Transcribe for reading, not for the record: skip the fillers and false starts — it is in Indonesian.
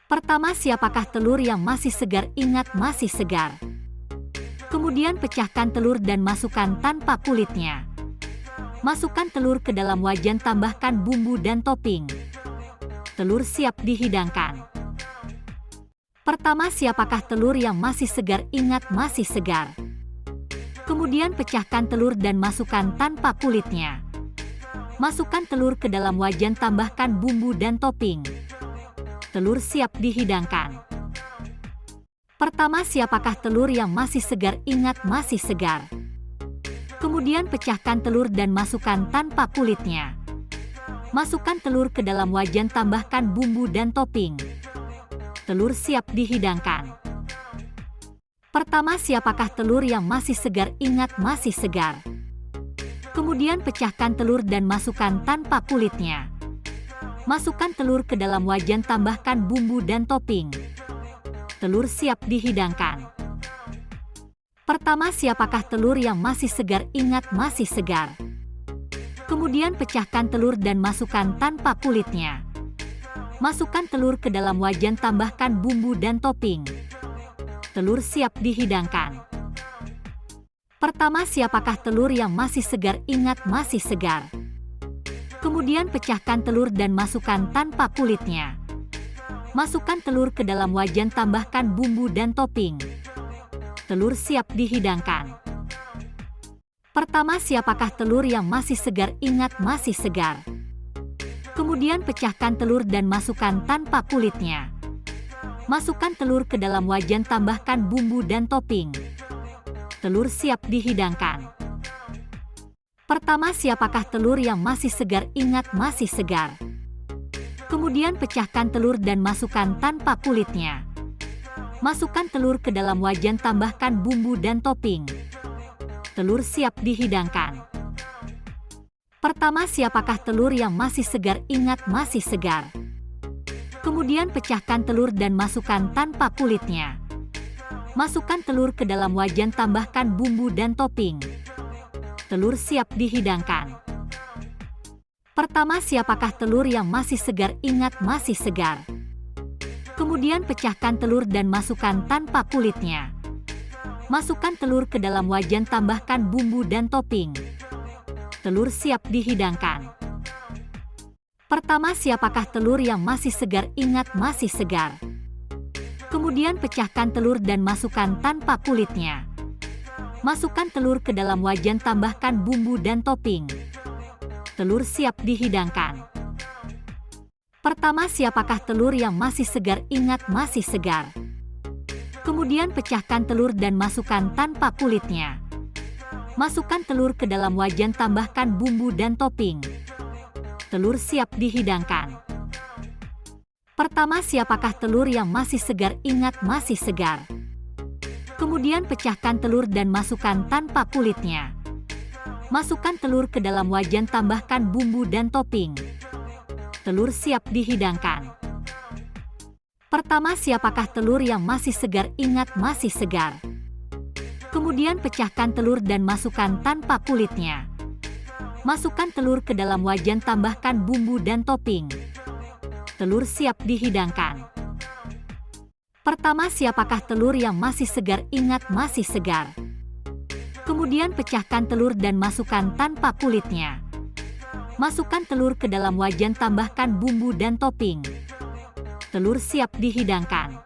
Pertama, siapakah telur yang masih segar? Ingat, masih segar. Kemudian pecahkan telur dan masukkan tanpa kulitnya. Masukkan telur ke dalam wajan, tambahkan bumbu dan topping. Telur siap dihidangkan. Pertama, siapakah telur yang masih segar? Ingat, masih segar. Kemudian pecahkan telur dan masukkan tanpa kulitnya. Masukkan telur ke dalam wajan, tambahkan bumbu dan topping. Telur siap dihidangkan. Pertama, siapakah telur yang masih segar? Ingat, masih segar. Kemudian pecahkan telur dan masukkan tanpa kulitnya. Masukkan telur ke dalam wajan, tambahkan bumbu dan topping. Telur siap dihidangkan. Pertama, siapakah telur yang masih segar? Ingat, masih segar. Kemudian pecahkan telur dan masukkan tanpa kulitnya. Masukkan telur ke dalam wajan, tambahkan bumbu dan topping. Telur siap dihidangkan. Pertama, siapakah telur yang masih segar? Ingat, masih segar. Kemudian pecahkan telur dan masukkan tanpa kulitnya. Masukkan telur ke dalam wajan, tambahkan bumbu dan topping. Telur siap dihidangkan. Pertama, siapakah telur yang masih segar? Ingat, masih segar. Kemudian pecahkan telur dan masukkan tanpa kulitnya. Masukkan telur ke dalam wajan, tambahkan bumbu dan topping. Telur siap dihidangkan. Pertama, siapakah telur yang masih segar? Ingat, masih segar. Kemudian pecahkan telur dan masukkan tanpa kulitnya. Masukkan telur ke dalam wajan, tambahkan bumbu dan topping. Telur siap dihidangkan. Pertama, siapakah telur yang masih segar? Ingat, masih segar. Kemudian pecahkan telur dan masukkan tanpa kulitnya. Masukkan telur ke dalam wajan, tambahkan bumbu dan topping. Telur siap dihidangkan. Pertama, siapakah telur yang masih segar? Ingat, masih segar. Kemudian pecahkan telur dan masukkan tanpa kulitnya. Masukkan telur ke dalam wajan, tambahkan bumbu dan topping. Telur siap dihidangkan. Pertama, siapakah telur yang masih segar? Ingat, masih segar. Kemudian pecahkan telur dan masukkan tanpa kulitnya. Masukkan telur ke dalam wajan, tambahkan bumbu dan topping. Telur siap dihidangkan. Pertama, siapakah telur yang masih segar? Ingat, masih segar. Kemudian pecahkan telur dan masukkan tanpa kulitnya. Masukkan telur ke dalam wajan, tambahkan bumbu dan topping. Telur siap dihidangkan. Pertama, siapakah telur yang masih segar? Ingat, masih segar. Kemudian pecahkan telur dan masukkan tanpa kulitnya. Masukkan telur ke dalam wajan, tambahkan bumbu dan topping. Telur siap dihidangkan. Pertama, siapakah telur yang masih segar? Ingat, masih segar. Kemudian pecahkan telur dan masukkan tanpa kulitnya. Masukkan telur ke dalam wajan, tambahkan bumbu dan topping. Telur siap dihidangkan. Pertama, siapakah telur yang masih segar? Ingat, masih segar. Kemudian pecahkan telur dan masukkan tanpa kulitnya. Masukkan telur ke dalam wajan, tambahkan bumbu dan topping. Telur siap dihidangkan. Pertama, siapakah telur yang masih segar? Ingat, masih segar. Kemudian pecahkan telur dan masukkan tanpa kulitnya. Masukkan telur ke dalam wajan, tambahkan bumbu dan topping. Telur siap dihidangkan.